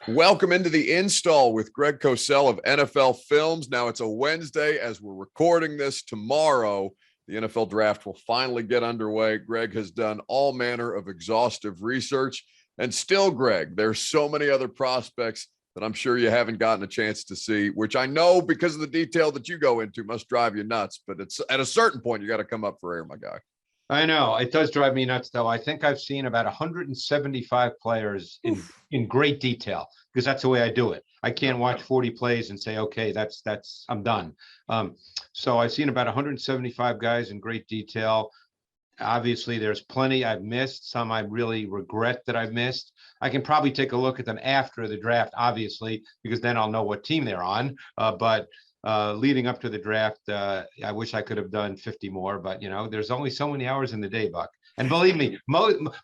Welcome into the install with Greg Cosell of NFL Films. Now it's a Wednesday as we're recording this. Tomorrow, the NFL draft will finally get underway. Greg has done all manner of exhaustive research. And still, Greg, there's so many other prospects that I'm sure you haven't gotten a chance to see, which I know because of the detail that you go into must drive you nuts. But it's at a certain point, you got to come up for air, my guy. I know it does drive me nuts, though. I think I've seen about 175 players in great detail because that's the way I do it. I can't watch 40 plays and say, okay, that's I'm done. So I've seen about 175 guys in great detail. Obviously, there's plenty I've missed. Some I really regret that I've missed. I can probably take a look at them after the draft, obviously, because then I'll know what team they're on. But leading up to the draft, I wish I could have done 50 more, but there's only so many hours in the day, Buck. And believe me,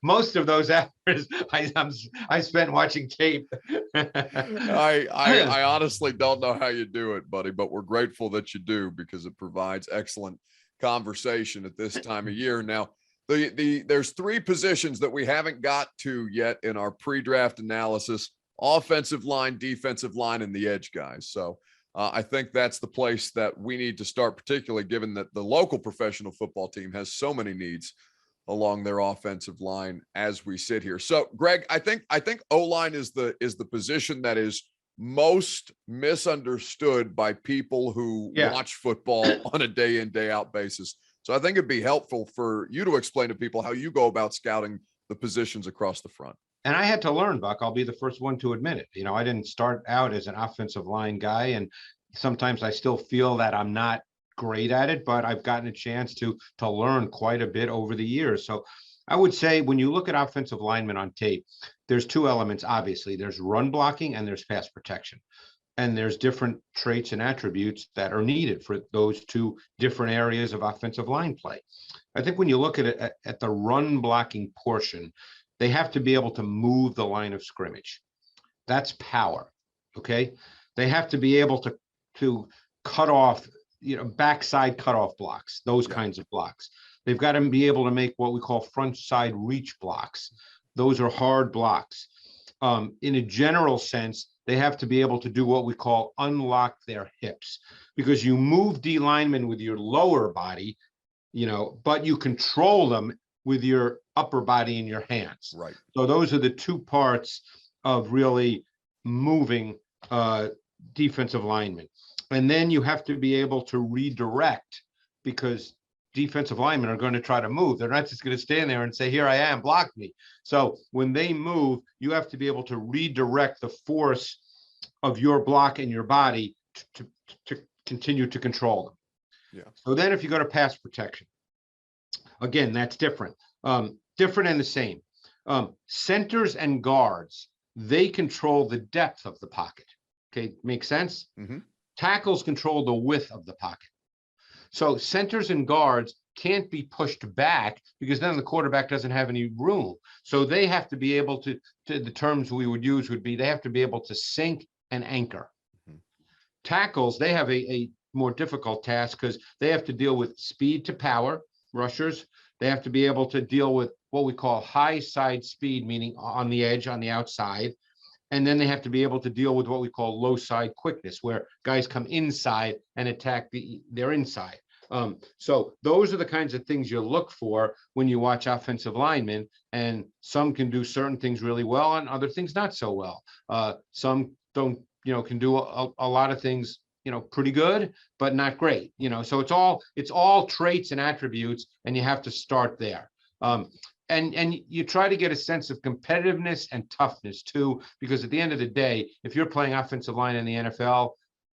most of those hours I spent watching tape. I honestly don't know how you do it, buddy, but we're grateful that you do because it provides excellent conversation at this time of year. Now, there's three positions that we haven't got to yet in our pre-draft analysis: offensive line, defensive line, and the edge guys. So I think that's the place that we need to start, particularly given that the local professional football team has so many needs along their offensive line as we sit here. So, Greg, I think O-line is the position that is most misunderstood by people who watch football on a day in, day out basis. So I think it'd be helpful for you to explain to people how you go about scouting the positions across the front. And I had to learn, Buck. I'll be the first one to admit it. I didn't start out as an offensive line guy, and sometimes I still feel that I'm not great at it, but I've gotten a chance to learn quite a bit over the years. So I would say when you look at offensive linemen on tape, there's two elements, obviously. There's run blocking and there's pass protection. And there's different traits and attributes that are needed for those two different areas of offensive line play. I think when you look at it at the run blocking portion, they have to be able to move the line of scrimmage. That's power, okay? They have to be able to cut off, backside cutoff blocks, those kinds of blocks. They've got to be able to make what we call front side reach blocks. Those are hard blocks. In a general sense, they have to be able to do what we call unlock their hips, because you move D linemen with your lower body, but you control them with your upper body in your hands. Right. So those are the two parts of really moving defensive linemen. And then you have to be able to redirect, because defensive linemen are going to try to move. They're not just going to stand there and say, here I am, block me. So when they move, you have to be able to redirect the force of your block and your body to continue to control them. Yeah. So then if you go to pass protection, again, that's different. Different and the same. Centers and guards, they control the depth of the pocket. Okay, makes sense? Mm-hmm. Tackles control the width of the pocket. So centers and guards can't be pushed back because then the quarterback doesn't have any room. So they have to be able to the terms we would use would be they have to be able to sink and anchor. Mm-hmm. Tackles, they have a more difficult task because they have to deal with speed to power, rushers. They have to be able to deal with what we call high side speed, meaning on the edge, on the outside. And then they have to be able to deal with what we call low side quickness, where guys come inside and attack their inside. So those are the kinds of things you look for when you watch offensive linemen, and some can do certain things really well and other things not so well. Some don't, can do a lot of things, pretty good, but not great. So it's all traits and attributes, and you have to start there. And you try to get a sense of competitiveness and toughness too, because at the end of the day, if you're playing offensive line in the NFL,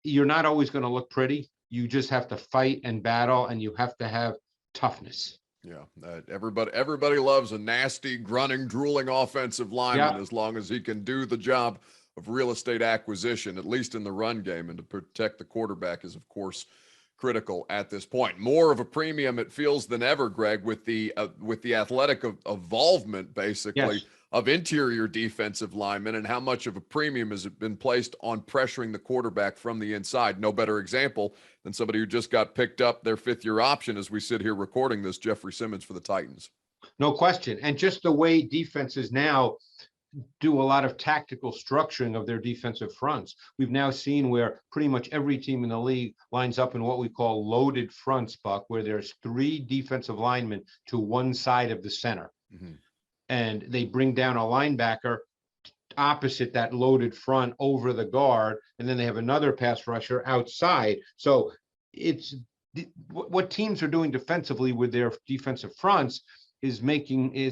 you're not always going to look pretty. You just have to fight and battle, and you have to have toughness. Yeah, everybody loves a nasty, grunting, drooling offensive lineman as long as he can do the job of real estate acquisition, at least in the run game, and to protect the quarterback is, of course, critical at this point. More of a premium, it feels, than ever, Greg, with the athletic involvement, basically, of interior defensive linemen, and how much of a premium has been placed on pressuring the quarterback from the inside. No better example than somebody who just got picked up, their fifth-year option, as we sit here recording this, Jeffrey Simmons for the Titans. No question. And just the way defenses now do a lot of tactical structuring of their defensive fronts. We've now seen where pretty much every team in the league lines up in what we call loaded fronts, Buck, where there's 3 defensive linemen to one side of the center. Mm-hmm. And they bring down a linebacker opposite that loaded front over the guard, and then they have another pass rusher outside. So it's what teams are doing defensively with their defensive fronts is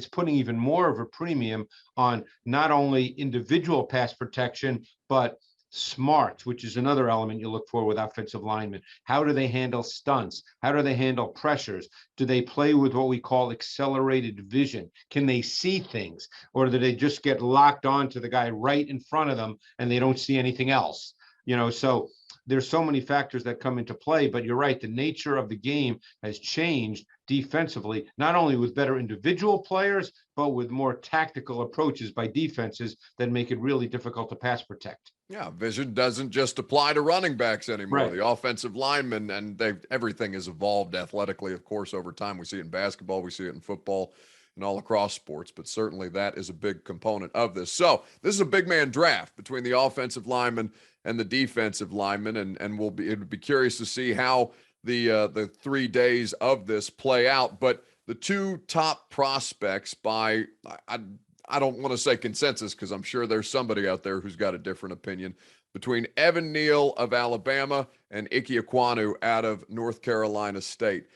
putting even more of a premium on not only individual pass protection, but smarts, which is another element you look for with offensive linemen. How do they handle stunts? How do they handle pressures? Do they play with what we call accelerated vision? Can they see things, or do they just get locked on to the guy right in front of them and they don't see anything else? So there's so many factors that come into play, but you're right. The nature of the game has changed defensively, not only with better individual players, but with more tactical approaches by defenses that make it really difficult to pass protect. Yeah, vision doesn't just apply to running backs anymore. Right. The offensive linemen, and everything has evolved athletically, of course, over time. We see it in basketball, we see it in football, and all across sports, but certainly that is a big component of this. So this is a big man draft between the offensive lineman and the defensive lineman, and it would be curious to see how the 3 days of this play out. But the 2 top prospects by I don't want to say consensus, because I'm sure there's somebody out there who's got a different opinion, between Neal of Alabama and Ickey Ekwonu out of North Carolina State.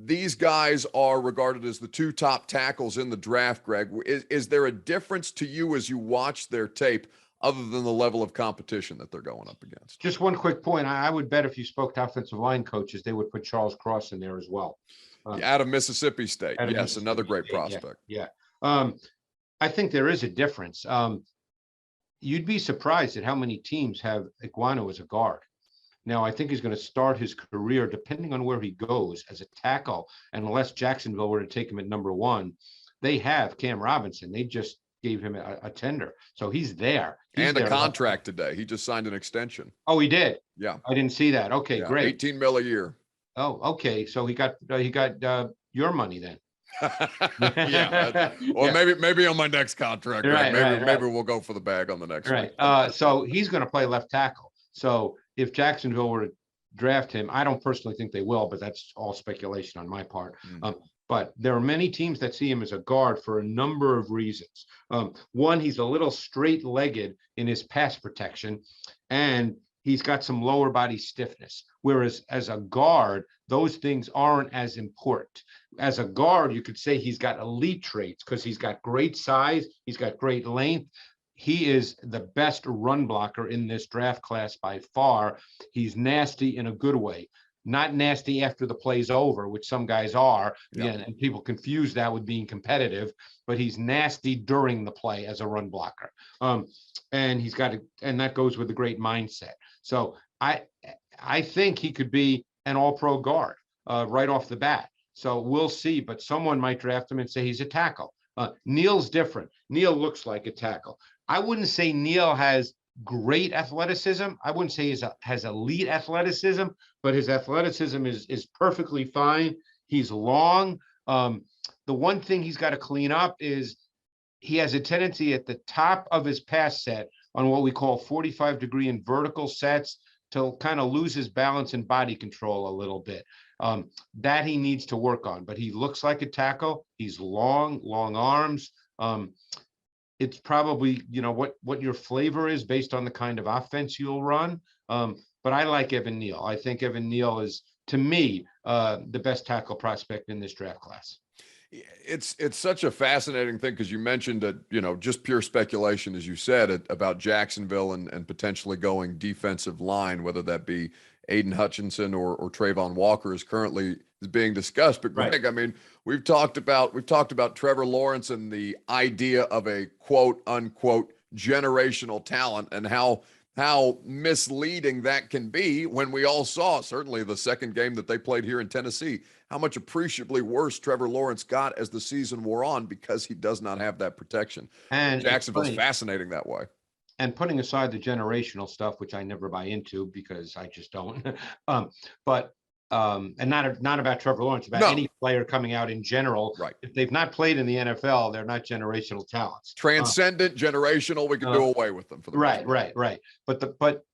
These guys are regarded as the 2 top tackles in the draft, Greg. Is there a difference to you as you watch their tape other than the level of competition that they're going up against? Just one quick point. I would bet if you spoke to offensive line coaches, they would put Charles Cross in there as well. Out of Mississippi State. Yes, another great prospect. Yeah. I think there is a difference. You'd be surprised at how many teams have Ekwonu as a guard. Now, I think he's going to start his career, depending on where he goes, as a tackle. And unless Jacksonville were to take him at number 1, they have Cam Robinson. They just gave him a tender. So he's there. And a contract today. He just signed an extension. Oh, he did? Yeah. I didn't see that. Okay, yeah, great. 18 mil a year. Oh, okay. So he got your money then. Yeah. Or yeah. maybe on my next contract. Right, maybe we'll go for the bag on the next right. one. So he's going to play left tackle. So if Jacksonville were to draft him, I don't personally think they will, but that's all speculation on my part. But there are many teams that see him as a guard for a number of reasons. One, he's a little straight-legged in his pass protection, and he's got some lower body stiffness. Whereas as a guard, those things aren't as important. As a guard, you could say he's got elite traits because he's got great size, he's got great length. He is the best run blocker in this draft class by far. He's nasty in a good way. Not nasty after the play's over, which some guys are. Yeah. And people confuse that with being competitive, but he's nasty during the play as a run blocker. And he's got and that goes with a great mindset. So I think he could be an all-pro guard right off the bat. So we'll see, but someone might draft him and say he's a tackle. Neal's different. Neal looks like a tackle. I wouldn't say Neal has great athleticism. I wouldn't say he has elite athleticism, but his athleticism is perfectly fine. He's long. The one thing he's got to clean up is he has a tendency at the top of his pass set on what we call 45-degree and vertical sets to kind of lose his balance and body control a little bit. That he needs to work on, but he looks like a tackle. He's long arms. It's probably, what your flavor is based on the kind of offense you'll run. But I like Neal. I think Neal is, to me, the best tackle prospect in this draft class. It's such a fascinating thing because you mentioned that, just pure speculation, as you said, about Jacksonville and potentially going defensive line, whether that be Aiden Hutchinson or Trayvon Walker is currently being discussed. But Greg, right. I mean, we've talked about Trevor Lawrence and the idea of a quote unquote generational talent and how misleading that can be when we all saw, certainly the second game that they played here in Tennessee, how much appreciably worse Trevor Lawrence got as the season wore on because he does not have that protection. And Jacksonville's fascinating that way. And putting aside the generational stuff, which I never buy into because I just don't. But and not about Trevor Lawrence, about No. any player coming out in general. Right. If they've not played in the NFL, they're not generational talents. Transcendent, generational, we can do away with them for the most part. Right. But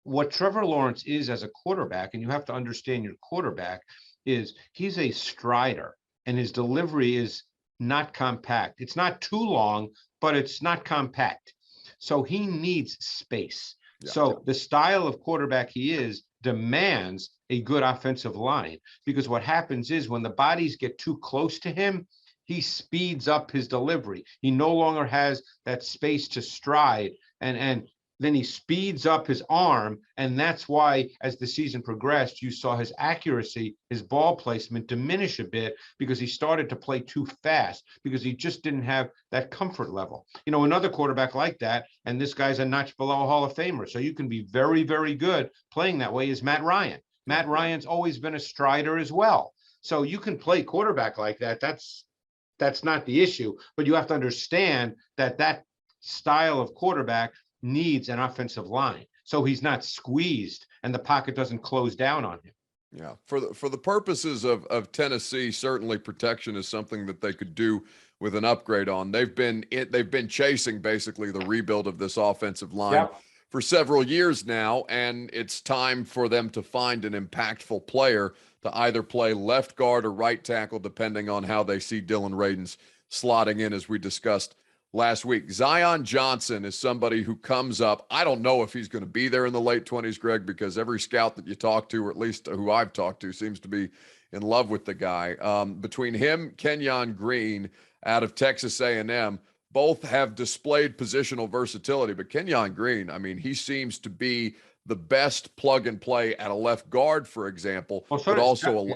what Trevor Lawrence is as a quarterback, and you have to understand your quarterback, is he's a strider, and his delivery is not compact. It's not too long, but it's not compact. So he needs space. Yeah. So the style of quarterback he is demands a good offensive line, because what happens is when the bodies get too close to him, he speeds up his delivery. He no longer has that space to stride, and then he speeds up his arm. And that's why, as the season progressed, you saw his accuracy, his ball placement diminish a bit, because he started to play too fast, because he just didn't have that comfort level. You know, another quarterback like that, and this guy's a notch below a Hall of Famer, so you can be very, very good playing that way, is Matt Ryan. Matt Ryan's always been a strider as well. So you can play quarterback like that. That's not the issue, but you have to understand that style of quarterback needs an offensive line, so he's not squeezed and the pocket doesn't close down on him. Yeah, for the purposes of Tennessee, certainly protection is something that they could do with an upgrade on. They've been chasing basically the rebuild of this offensive line for several years now, and it's time for them to find an impactful player to either play left guard or right tackle, depending on how they see Dylan Radins slotting in, as we discussed last week. Zion Johnson is somebody who comes up. I don't know if he's going to be there in the late 20s, Greg, because every scout that you talk to, or at least who I've talked to, seems to be in love with the guy. Between him, Kenyon Green out of Texas A&M, both have displayed positional versatility. But Kenyon Green, I mean, he seems to be the best plug and play at a left guard, for example, but also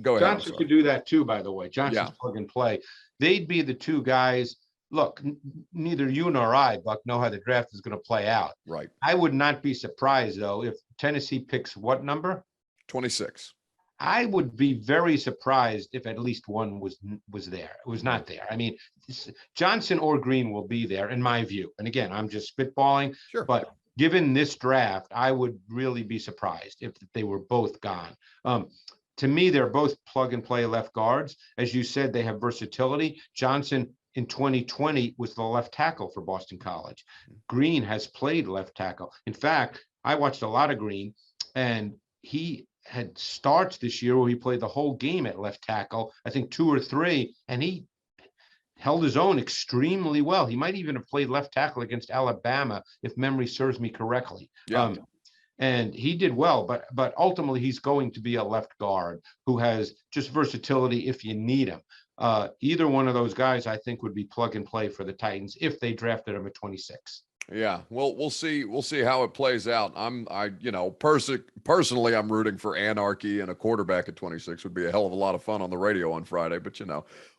go ahead. Johnson could do that too, by the way. Johnson's plug and play. They'd be the two guys. Look, neither you nor I, Buck, know how the draft is going to play out. Right. I would not be surprised, though, if Tennessee picks what number? 26. I would be very surprised if at least one was there. It was not there. I mean, Johnson or Green will be there, in my view. And again, I'm just spitballing. Sure. But given this draft, I would really be surprised if they were both gone. To me, they're both plug and play left guards. As you said, they have versatility. Johnson in 2020 was the left tackle for Boston College. Green has played left tackle. In fact, I watched a lot of Green, and he had starts this year where he played the whole game at left tackle, I think 2 or 3, and he held his own extremely well. He might even have played left tackle against Alabama, if memory serves me correctly. Yeah. And he did well, but ultimately he's going to be a left guard who has just versatility if you need him. Either one of those guys, I think, would be plug and play for the Titans if they drafted him at 26. Yeah, well, we'll see how it plays out. Personally, I'm rooting for anarchy, and a quarterback at 26 would be a hell of a lot of fun on the radio on Friday. But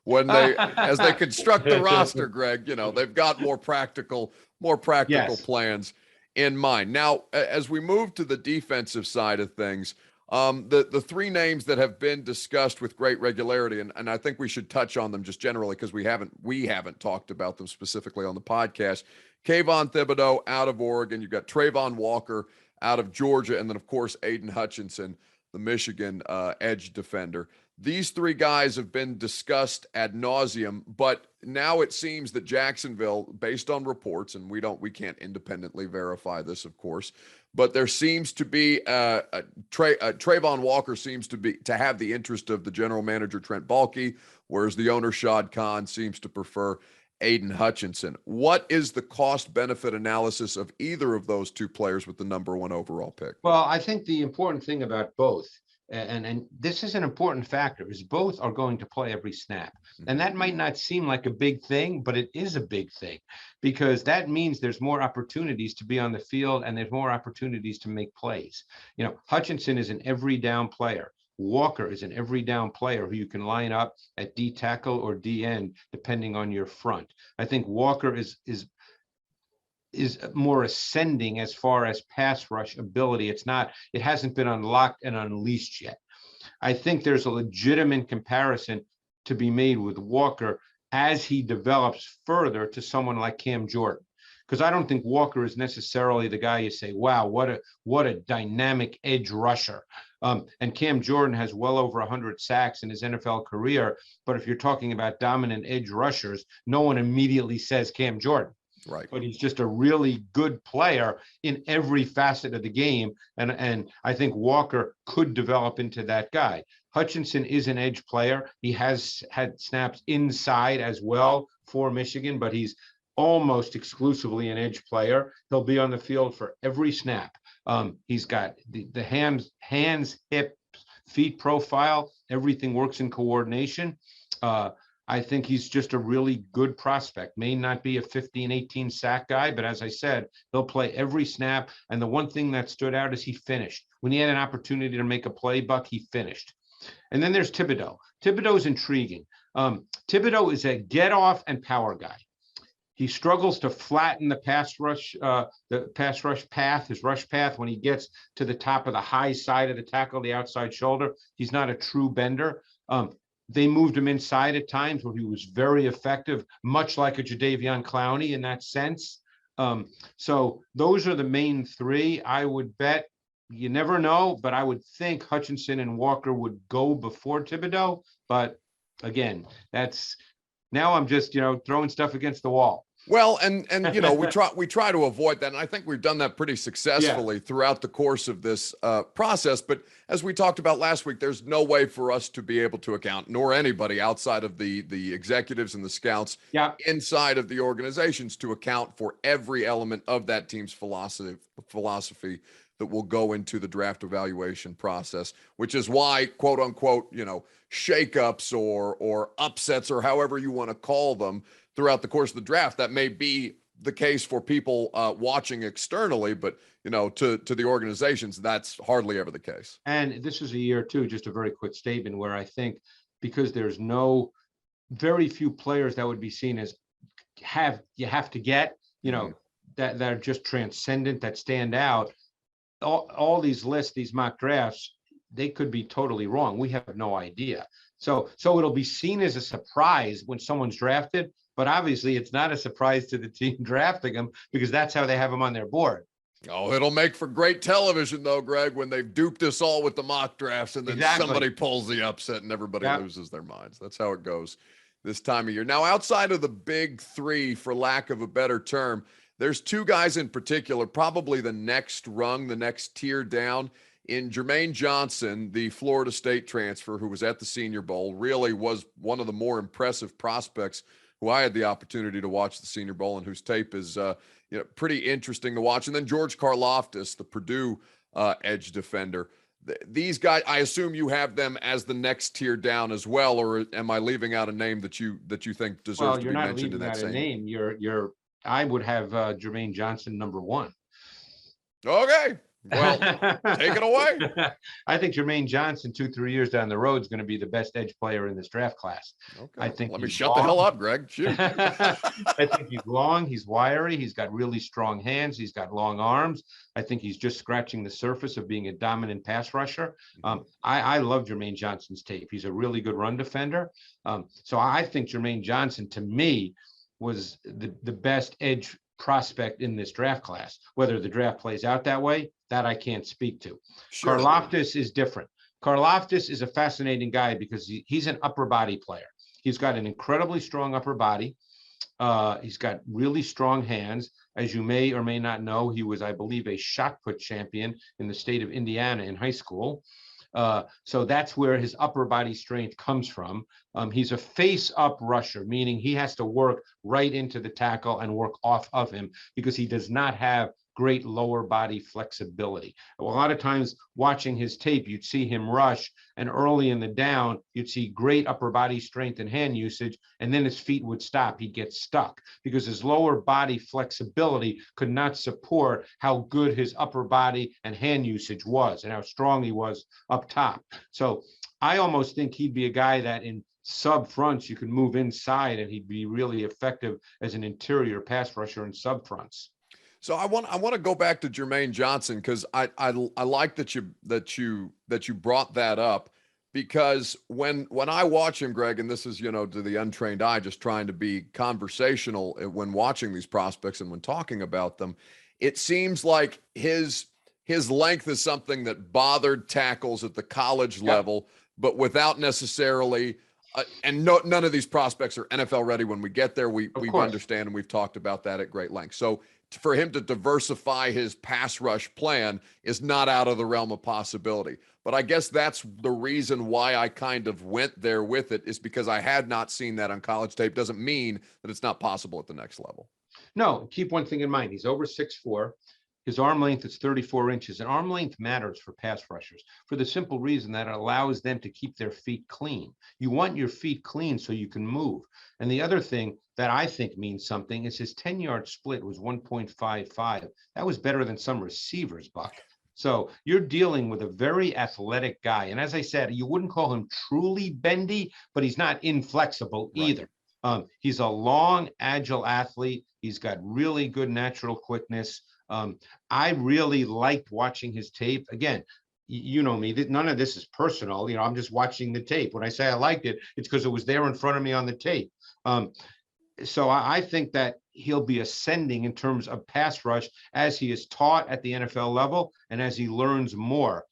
when as they construct the roster, Greg, they've got more practical plans in mind. Now, as we move to the defensive side of things, the 3 names that have been discussed with great regularity, and I think we should touch on them just generally because we haven't talked about them specifically on the podcast. Kayvon Thibodeau out of Oregon. You've got Trayvon Walker out of Georgia, and then, of course, Aiden Hutchinson, the Michigan edge defender. These 3 guys have been discussed ad nauseum, but now it seems that Jacksonville, based on reports, and we can't independently verify this, of course, but there seems to be Trayvon Walker seems to have the interest of the general manager Trent Baalke, whereas the owner Shad Khan seems to prefer Aiden Hutchinson. What is the cost-benefit analysis of either of those 2 players with the number 1 overall pick? Well, I think the important thing about both, and this is an important factor, is both are going to play every snap. And that might not seem like a big thing, but it is a big thing, because that means there's more opportunities to be on the field and there's more opportunities to make plays. Hutchinson is an every down player. Walker is an every down player who you can line up at D tackle or D end, depending on your front. I think Walker is more ascending as far as pass rush ability. It hasn't been unlocked and unleashed yet. I think there's a legitimate comparison to be made with Walker as he develops further to someone like Cam Jordan. Because I don't think Walker is necessarily the guy you say, wow, what a dynamic edge rusher. And Cam Jordan has well over 100 sacks in his NFL career. But if you're talking about dominant edge rushers, no one immediately says Cam Jordan. Right. But he's just a really good player in every facet of the game. And I think Walker could develop into that guy. Hutchinson is an edge player. He has had snaps inside as well for Michigan, but he's almost exclusively an edge player. He'll be on the field for every snap. He's got the hands, hips, feet profile. Everything works in coordination. I think he's just a really good prospect. May not be a 15, 18 sack guy, but as I said, he'll play every snap. And the one thing that stood out is he finished. When he had an opportunity to make a play, Buck, he finished. And then there's Thibodeau. Thibodeau is intriguing. Thibodeau is a get off and power guy. He struggles to flatten the pass rush path, his rush path when he gets to the top of the high side of the tackle, the outside shoulder. He's not a true bender. They moved him inside at times where he was very effective, much like a Jadeveon Clowney in that sense. So those are the main three. I would bet, you never know, but I would think Hutchinson and Walker would go before Thibodeau. But again, now I'm just, throwing stuff against the wall. Well, and we try to avoid that, and I think we've done that pretty successfully throughout the course of this process. But as we talked about last week, there's no way for us to be able to account, nor anybody outside of the executives and the scouts inside of the organizations, to account for every element of that team's philosophy that will go into the draft evaluation process, which is why, quote unquote, shakeups or upsets, or however you want to call them, throughout the course of the draft, that may be the case for people watching externally, but to the organizations, that's hardly ever the case. And this is a year too, just a very quick statement, where I think because there's very few players that would be seen as you have to get, that are just transcendent, that stand out. All these lists, these mock drafts, they could be totally wrong. We have no idea. So it'll be seen as a surprise when someone's drafted, but obviously it's not a surprise to the team drafting them, because that's how they have them on their board. Oh, it'll make for great television though, Greg, when they've duped us all with the mock drafts and then somebody pulls the upset and everybody loses their minds. That's how it goes this time of year. Now, outside of the big three, for lack of a better term, there's two guys in particular, probably the next rung, the next tier down, in Jermaine Johnson, the Florida State transfer who was at the Senior Bowl, really was one of the more impressive prospects who I had the opportunity to watch the Senior Bowl and whose tape is pretty interesting to watch. And then George Karlaftis, the Purdue edge defender. These guys, I assume you have them as the next tier down as well, or am I leaving out a name that you think deserves to be mentioned in that same? Name. I would have Jermaine Johnson number one. Okay. Well, take it away. I think Jermaine Johnson, 2-3 years down the road, is going to be the best edge player in this draft class. Okay. I think. Let me shut the hell up, Greg. Shoot. I think he's long. He's wiry. He's got really strong hands. He's got long arms. I think he's just scratching the surface of being a dominant pass rusher. I love Jermaine Johnson's tape. He's a really good run defender. So I think Jermaine Johnson, to me, was the best edge prospect in this draft class. Whether the draft plays out that way, that I can't speak to. Sure. Karlaftis is different. Karlaftis is a fascinating guy because he's an upper body player. He's got an incredibly strong upper body. He's got really strong hands. As you may or may not know, he was, I believe, a shot put champion in the state of Indiana in high school. So that's where his upper body strength comes from. He's a face-up rusher, meaning he has to work right into the tackle and work off of him because he does not have great lower body flexibility. A lot of times watching his tape, you'd see him rush, and early in the down, you'd see great upper body strength and hand usage, and then his feet would stop. He'd get stuck because his lower body flexibility could not support how good his upper body and hand usage was and how strong he was up top. So I almost think he'd be a guy that in sub fronts, you could move inside and he'd be really effective as an interior pass rusher in sub fronts. So I want to go back to Jermaine Johnson because I like that you brought that up, because when I watch him, Greg, and this is to the untrained eye, just trying to be conversational when watching these prospects and when talking about them, it seems like his his length is something that bothered tackles at the college level, but without necessarily none of these prospects are NFL ready when we get there. We understand, and we've talked about that at great length. So for him to diversify his pass rush plan is not out of the realm of possibility. But I guess that's the reason why I kind of went there with it, is because I had not seen that on college tape. Doesn't mean that it's not possible at the next level. No, keep one thing in mind. He's over 6'4". His arm length is 34 inches, and arm length matters for pass rushers for the simple reason that it allows them to keep their feet clean. You want your feet clean so you can move. And the other thing that I think means something is his 10-yard split was 1.55. That was better than some receivers, Buck. So you're dealing with a very athletic guy. And as I said, you wouldn't call him truly bendy, but he's not inflexible either. He's a long, agile athlete. He's got really good natural quickness. I really liked watching his tape. Again, you know me, none of this is personal. You know, I'm just watching the tape. When I say I liked it, it's because it was there in front of me on the tape. So I think that he'll be ascending in terms of pass rush as he is taught at the NFL level and as he learns more.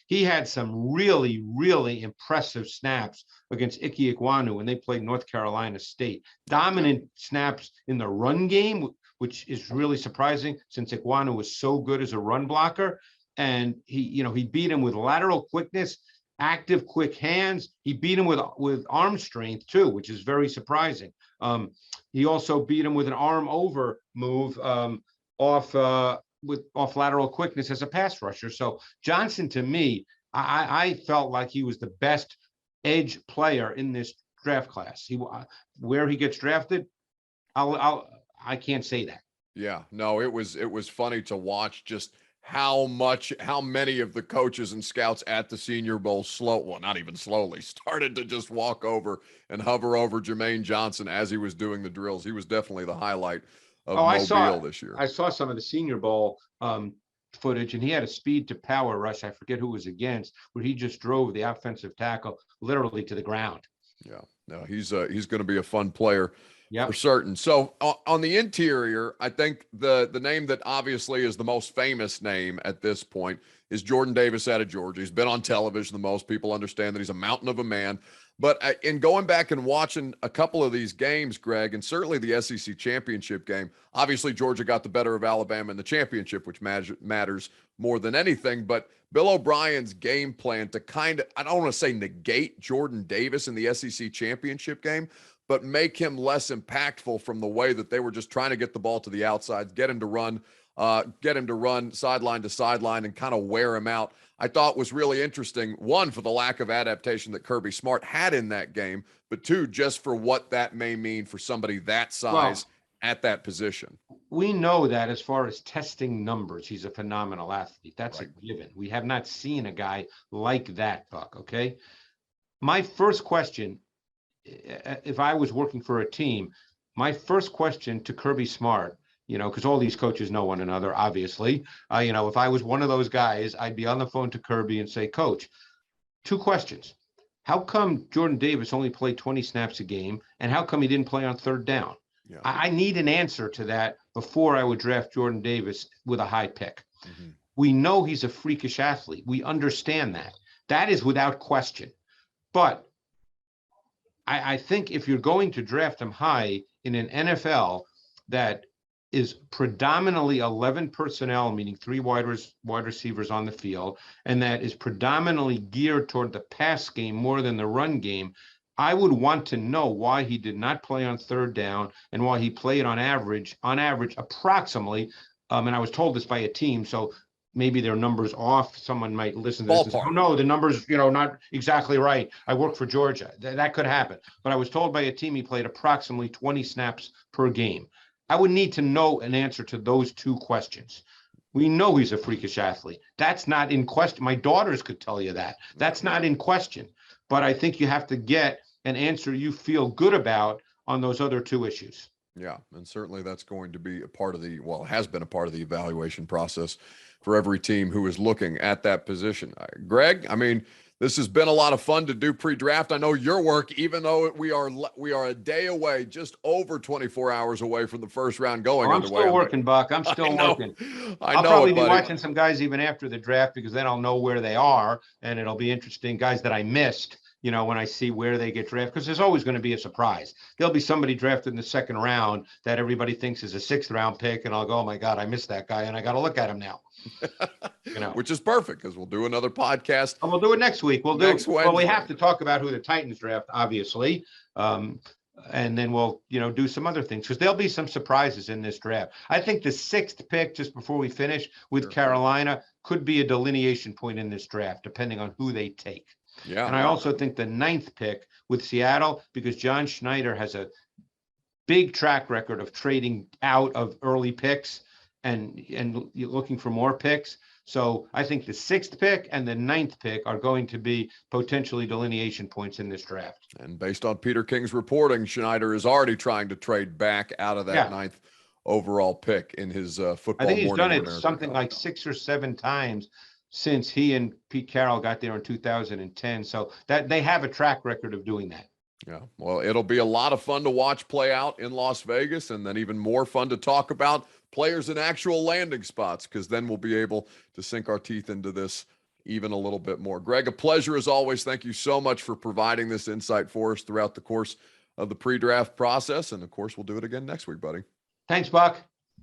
He had some really, really impressive snaps against Ickey Ekwonu when they played North Carolina State. Dominant snaps in the run game, which is really surprising since Ekwonu was so good as a run blocker. And he beat him with lateral quickness, active, quick hands. He beat him with arm strength too, which is very surprising. He also beat him with an arm over move off lateral quickness as a pass rusher. So Johnson, to me, I felt like he was the best edge player in this draft class. Where he gets drafted, I can't say that. Yeah, no, it was funny to watch just how many of the coaches and scouts at the Senior Bowl not even slowly, started to just walk over and hover over Jermaine Johnson as he was doing the drills. He was definitely the highlight of Mobile this year. I saw some of the Senior Bowl footage, and he had a speed to power rush. I forget who was against, where he just drove the offensive tackle literally to the ground. Yeah, no, he's going to be a fun player. Yep. For certain. So on the interior, I think the name that obviously is the most famous name at this point is Jordan Davis out of Georgia. He's been on television the most. People understand that he's a mountain of a man. But in going back and watching a couple of these games, Greg, and certainly the SEC championship game, obviously Georgia got the better of Alabama in the championship, which matters more than anything. But Bill O'Brien's game plan to kind of, I don't want to say negate Jordan Davis in the SEC championship game, but make him less impactful from the way that they were just trying to get the ball to the outside, get him to run sideline to sideline and kind of wear him out. I thought was really interesting, one, for the lack of adaptation that Kirby Smart had in that game, but two, just for what that may mean for somebody that size at that position. We know that as far as testing numbers, he's a phenomenal athlete. That's right. A given. We have not seen a guy like that, Buck, okay? My first question, if I was working for a team, my first question to Kirby Smart, because all these coaches know one another, obviously. If I was one of those guys, I'd be on the phone to Kirby and say, Coach, two questions. How come Jordan Davis only played 20 snaps a game? And how come he didn't play on third down? Yeah. I need an answer to that before I would draft Jordan Davis with a high pick. Mm-hmm. We know he's a freakish athlete. We understand that. That is without question. But I think if you're going to draft him high in an NFL that is predominantly 11 personnel, meaning 3 wide receivers on the field, and that is predominantly geared toward the pass game more than the run game, I would want to know why he did not play on third down and why he played on average approximately, and I was told this by a team, so maybe their numbers off. Someone might listen to this and say, oh, no, the numbers, not exactly right. I work for Georgia. That could happen. But I was told by a team he played approximately 20 snaps per game. I would need to know an answer to those two questions. We know he's a freakish athlete. That's not in question. My daughters could tell you that. That's not in question. But I think you have to get an answer you feel good about on those other two issues. Yeah, and certainly that's going to be a part of it has been a part of the evaluation process for every team who is looking at that position. Greg, I mean, This has been a lot of fun to do pre-draft. I know your work, even though we are a day away, just over 24 hours away from the first round going Oh, I'm underway. still working, Buck. I'm still working. I'll probably be buddy. watching some guys even after the draft, because then I'll know where they are, and it'll be interesting. Guys that I missed, you know, when I see where they get drafted, because there's always going to be a surprise. There'll be somebody drafted in the second round that everybody thinks is a sixth round pick, and I'll go, oh my God, I missed that guy, and I got to look at him now. You know, which is perfect, because we'll do another podcast. And we'll do it next week. Well, we have to talk about who the Titans draft, obviously. And then we'll, you know, do some other things, because there'll be some surprises in this draft. I think the 6th pick, just before we finish with Carolina, could be a delineation point in this draft, depending on who they take. Yeah. And I also think the 9th pick with Seattle, because John Schneider has a big track record of trading out of early picks and looking for more picks. So I think the 6th pick and the 9th pick are going to be potentially delineation points in this draft. And based on Peter King's reporting, Schneider is already trying to trade back out of that 9th overall pick in his football. I think he's done it something like 6 or 7 times since he and Pete Carroll got there in 2010. So that they have a track record of doing that. Yeah, well, it'll be a lot of fun to watch play out in Las Vegas, and then even more fun to talk about players in actual landing spots, because then we'll be able to sink our teeth into this even a little bit more. Greg, a pleasure as always. Thank you so much for providing this insight for us throughout the course of the pre-draft process. And of course, we'll do it again next week, buddy. Thanks, Buck.